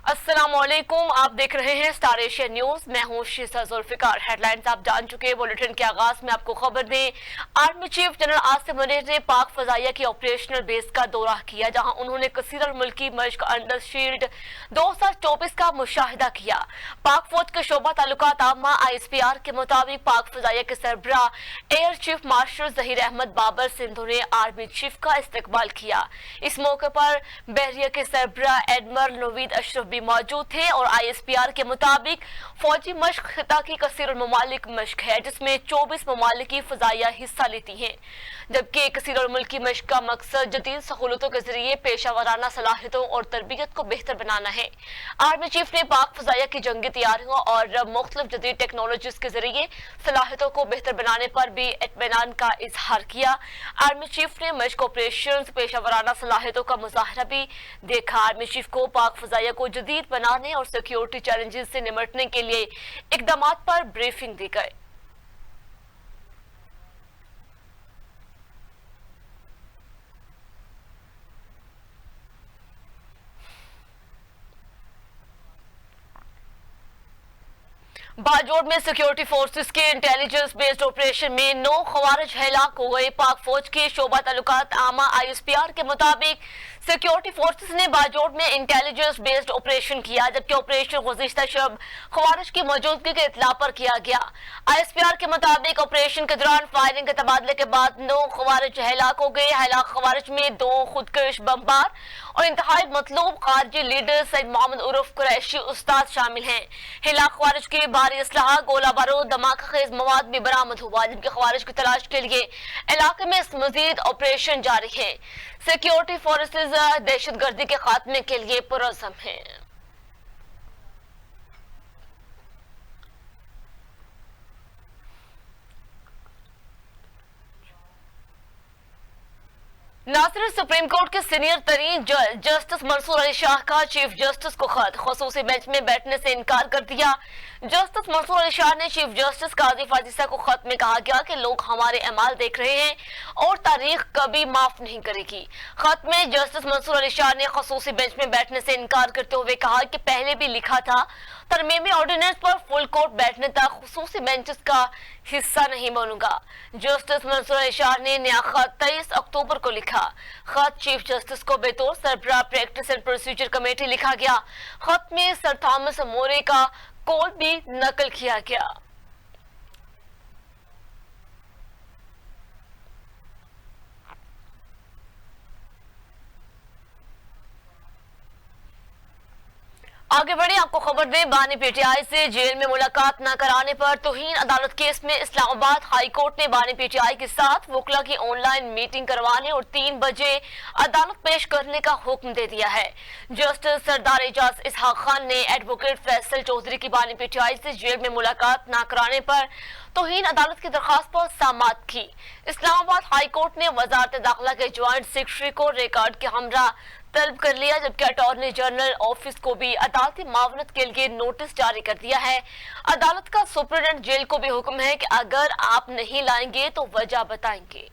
अस्सलामुअलैकुम, आप देख रहे हैं स्टार एशिया न्यूज। मैं हूं शीसा जुल्फिकार। हेडलाइंस आप जान चुके हैं। बुलेटिन के आगाज में आपको खबर दें, army chief general Asim Munir ने पाक फजाइया की ऑपरेशनल बेस का दौरा किया, जहां उन्होंने कसीर मुल्की मश्क अंडर शील्ड 2024 का मुशाहिदा किया। पाक फौज के शोबा ताल्लुकात आमा ISPR के मुताबिक पाक फजाइया के सरबराह air chief marshal Zaheer Ahmed Babar Sidhu ने आर्मी चीफ का इस्तकबाल किया। इस मौके पर बहरिया के सरबराह एडमिरल नवीद अशरफ भी मौजूद थे और ISPR के मुताबिक फौजी मश्क खिता की कसीर ममालिक मश्क है, जिसमें 24 ममालिक की फजाइया हिस्सा लेती हैं, जबकि कसीर मुल्की मश्क का मकसद जदीद सहूलतों के जरिए पेशा वराना सलाहियतों और तरबियत को बेहतर बनाना है। आर्मी चीफ ने पाक फजाइया की जंगी तैयारियों और मुख्तलिफ जदीद टेक्नोलॉजीज के जरिए सलाहियतों को बेहतर बनाने पर भी इत्मीनान का इजहार किया। आर्मी चीफ ने मश्क ऑपरेशन पेशा वराना सलाहियतों का मुजाहरा भी देखा। आर्मी चीफ को पाक फजाइया को जदीद बनाने और सिक्योरिटी चैलेंजेस से निपटने के लिए इकदाम पर ब्रीफिंग दी गई। बाजोड़ में सिक्योरिटी फोर्सेस के इंटेलिजेंस बेस्ड ऑपरेशन में 9 खवारिज हलाक हो गए। पाक फौज के शोबा ताल्लुकात आमा ISPR के मुताबिक सिक्योरिटी फोर्सेस ने बाजोड़ में इंटेलिजेंस बेस्ड ऑपरेशन किया, जबकि ऑपरेशन गुज़िश्ता शब खवारिज की मौजूदगी के इत्तला पर किया गया। ISPR के मुताबिक ऑपरेशन के दौरान फायरिंग के तबादले के बाद 9 खवारिज हलाक हो गए। हलाक खवारिज में 2 खुदकश बमबार और इंतहाई मतलूब खारजी लीडर सैयद मोहम्मद उर्फ कुरैशी उस्ताद शामिल हैं। हलाक खवारिज के भारी असलहा, गोला बारूद, धमाका खेज मवाद भी बरामद हुआ, जबकि खवारिज की तलाश के लिए इलाके में मजीद ऑपरेशन जारी है। सिक्योरिटी फोर्सेज दहशत गर्दी के खात्मे के लिए पुरअज़्म हैं। नासिर सुप्रीम कोर्ट के सीनियर तरीन जज जस्टिस मंसूर अली शाह का चीफ जस्टिस को खत खसूसी बेंच में बैठने से इनकार कर दिया। जस्टिस मंसूर अली शाह ने चीफ जस्टिस काजी फाजिसा को खत में कहा गया कि लोग हमारे अमाल देख रहे हैं और तारीख कभी माफ नहीं करेगी। खत में जस्टिस मंसूर अली शाह ने खसूसी बेंच में बैठने से इनकार करते हुए कहा कि पहले भी लिखा था, तरमीमी ऑर्डिनेंस पर फुल कोर्ट बैठने तक खसूसी बेंचेस का हिस्सा नहीं बनूंगा। जस्टिस मंसूर अली शाह ने नया खत 23 अक्टूबर को लिखा। खत चीफ जस्टिस को बेतौर सरबराह प्रैक्टिस एंड प्रोसीजर कमेटी लिखा गया। खत में सर थॉमस मोरे का कॉल भी नकल किया गया। आगे बढ़े, आपको खबर दें, बानी PTI से जेल में मुलाकात न कराने पर तौहीन अदालत केस में इस्लामाबाद हाई कोर्ट ने बानी PTI के साथ वकला की ऑनलाइन मीटिंग करवाने और 3 बजे अदालत पेश करने का हुक्म दे दिया है। जस्टिस सरदार एजाज इसहाक खान ने एडवोकेट फैसल चौधरी की बानी PTI से जेल में मुलाकात न कराने पर तौहीन अदालत की दरखास्त पर समाअत की। इस्लामाबाद हाई कोर्ट ने वजारत दाखिला के ज्वाइंट सेक्रेटरी को रिकॉर्ड के हमरा तलब कर लिया, जबकि अटॉर्नी जनरल ऑफिस को भी अदालती मावनत के लिए नोटिस जारी कर दिया है। अदालत का सुप्रीडेंट जेल को भी हुक्म है कि अगर आप नहीं लाएंगे तो वजह बताएंगे।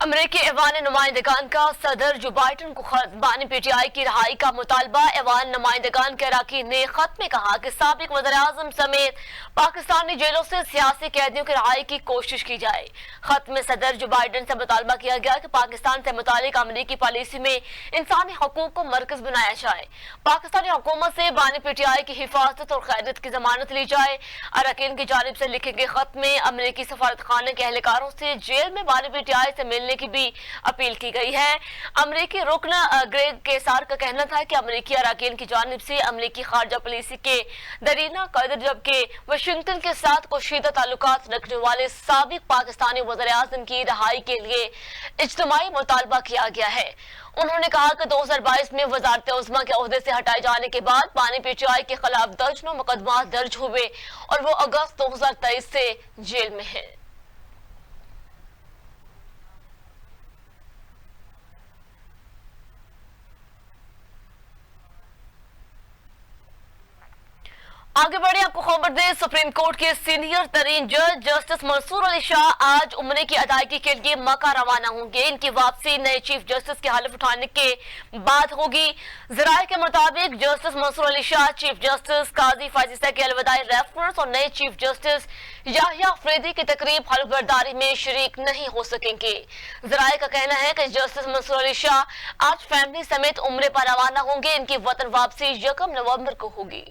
अमरीकी ऐवान नुमाइंदगान का सदर जो बाइडन को खत, बानी PTI की रहाई का मुतालबा। ऐवान नुमाइंदगान के अरकान ने खत में कहा कि साबिक वज़ीर आज़म समेत पाकिस्तानी जेलों से सियासी कैदियों की रहाई की कोशिश की जाए। खत में सदर जो बाइडन से मुतालबा किया गया कि पाकिस्तान से मुतालिक अमरीकी पॉलिसी में इंसानी हकूक को मरकज बनाया जाए। पाकिस्तानी हुकूमत से बानी PTI की हिफाजत और क़यादत की जमानत ली जाए। अरकान की जानिब से लिखे गए खत में अमरीकी सफारत खाने के एहलकारों से जेल में बानी PTI से मिलने की भी अपील की गई है। अमरीकी रुकन ग्रेग केसार का कहना था कि अमरीकी अरकान की जानिब से अमरीकी खारजा पॉलिसी के दरीना कदर, जबकि वाशिंगटन के साथ कशीदा ताल्लुकात रखने वाले साबिक पाकिस्तानी वज़ीर आज़म की रहाई के लिए इज्तिमाई मुतालबा किया गया है। उन्होंने कहा कि 2022 में वज़ारत उज़्मा के ओहदे से हटाए जाने के बाद बानी PTI के खिलाफ दर्जनों मुकदमा दर्ज हुए और वो अगस्त 2023 से जेल में है। आगे बढ़े आपको खबर दें, सुप्रीम कोर्ट के सीनियर तरीन जज जस्टिस मंसूर अली शाह आज उम्रे की अदायगी के लिए मक्का रवाना होंगे। इनकी वापसी नए चीफ जस्टिस के हलफ उठाने के बाद होगी। जराये के मुताबिक justice Mansoor Ali Shah chief justice Qazi फाजिसा के अलविदाई रेफरेंस और नए चीफ जस्टिस याहिया अफरीदी की तकरीब हलफ बर्दारी में शरीक नहीं हो सकेंगे। जराये का कहना है कि जस्टिस मंसूर अली शाह आज फैमिली समेत उम्रे पर रवाना होंगे। इनकी वतन वापसी 1 नवंबर को होगी।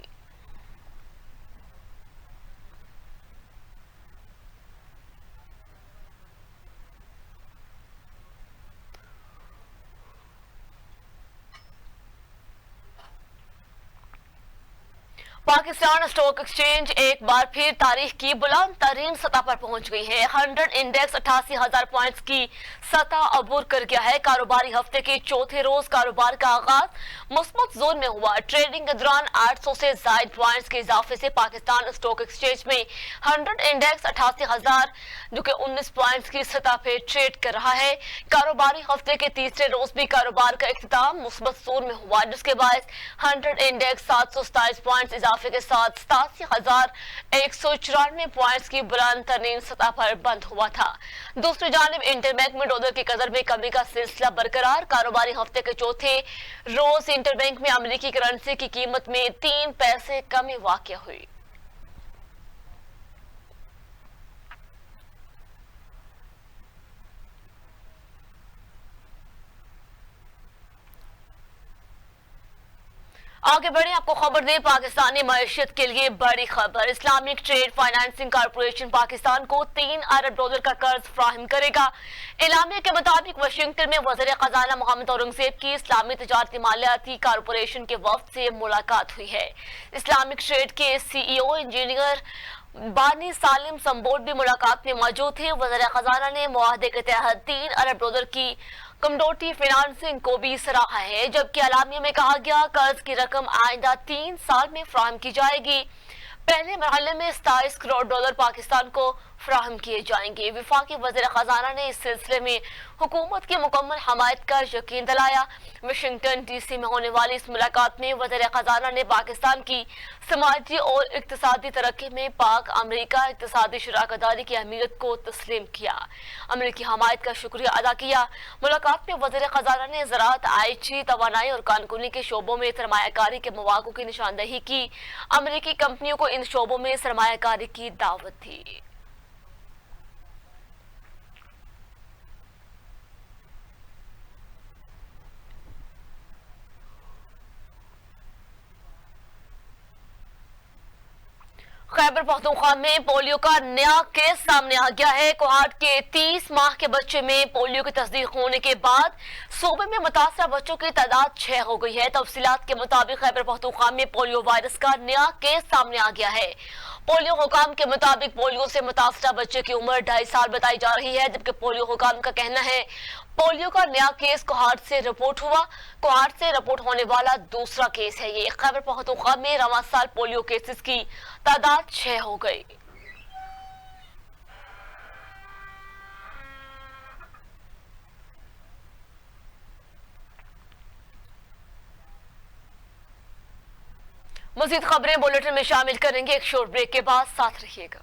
पाकिस्तान स्टॉक एक्सचेंज एक बार फिर तारीख की बुलंद तरीन सतह पर पहुंच गई है। 100 इंडेक्स 88,000 पॉइंट्स की सतह अबूर कर गया है। कारोबारी हफ्ते के चौथे रोज कारोबार का आगाज मुस्बत जोन में हुआ। ट्रेडिंग के दौरान 800 से ज्यादा पॉइंट्स के इजाफे से पाकिस्तान स्टॉक एक्सचेंज में 100 इंडेक्स 88,000 जो कि 19 पॉइंट्स की सतह पे ट्रेड कर रहा है। कारोबारी हफ्ते के तीसरे रोज भी कारोबार का इख्तिताम मुस्बत जोन में हुआ, जिसके बाद 100 इंडेक्स 727 पॉइंट्स के साथ 87,194 पॉइंट्स की बुलंद तरीन सतह पर बंद हुआ था। दूसरी जानिब इंटरबैंक में डॉलर की कदर में कमी का सिलसिला बरकरार। कारोबारी हफ्ते के चौथे रोज इंटरबैंक में अमेरिकी करेंसी की कीमत में 3 पैसे कमी वाक़या हुई। आगे बढ़े आपको खबर दें, पाकिस्तानी मईशत के लिए बड़ी खबर। Islamic trade financing corporation Pakistan को 3 अरब डॉलर का कर्ज फ्राहम करेगा। एलामिया के मुताबिक वाशिंगटन में वज़ीर खजाना मोहम्मद औरंगजेब की इस्लामी तजारती मालियाती कॉर्पोरेशन के वफ्द से मुलाकात हुई है। इस्लामिक ट्रेड के CEO इंजीनियर बानी सालिम संबोड भी मुलाकात में मौजूद थे। वज़ीर खजाना ने मुआहदे के तहत 3 अरब डॉलर की कमोडिटी फाइनेंसिंग को भी सराहा है, जबकि एलामिया में कहा गया कर्ज की रकम आइंदा 3 साल में फ्राहम की जाएगी। पहले मरहले में 27 करोड़ डॉलर पाकिस्तान को फ्राहम किए जाएंगे। विफाकी वज़ीर खजाना ने इस सिलसिले में हुकूमत की मुकम्मल हमायत का यकीन दिलाया। वाशिंगटन DC में होने वाली इस मुलाकात में वज़ीर खजाना ने पाकिस्तान की समाजी और इक्तिसादी तरक्की में पाक अमरीका इक्तिसादी शराकतदारी की अहमियत को तस्लीम किया। अमरीकी हमायत का शुक्रिया अदा किया। मुलाकात में वज़ीर खजाना ने ज़राअत, IT, तवानाई और कानूनी के शोबों में सरमायाकारी के मौक़ों की निशानदही की। अमरीकी कंपनियों को इन शोबों में सरमायाकारी की दावत थी। खैबर पख्तूनख्वा में पोलियो का नया केस सामने आ गया है। कोहाट के 30 माह के बच्चे में पोलियो की तस्दीक होने के बाद सूबे में मुतासरा बच्चों की तादाद 6 हो गई है। तफसीलात के मुताबिक खैबर पख्तूनख्वा में पोलियो वायरस का नया केस सामने आ गया है। पोलियो हुकाम के मुताबिक पोलियो से मुतासरा बच्चे की उम्र 2.5 साल बताई जा रही है, जबकि पोलियो हुकाम का कहना है पोलियो का नया केस कोहाट से रिपोर्ट हुआ। कोहाट से रिपोर्ट होने वाला दूसरा केस है ये। खैबर पख्तूनख्वा में रवां साल पोलियो केसेस की तादाद 6 हो गई। मज़ीद खबरें बुलेटिन में शामिल करेंगे एक शॉर्ट ब्रेक के बाद। साथ रहिएगा।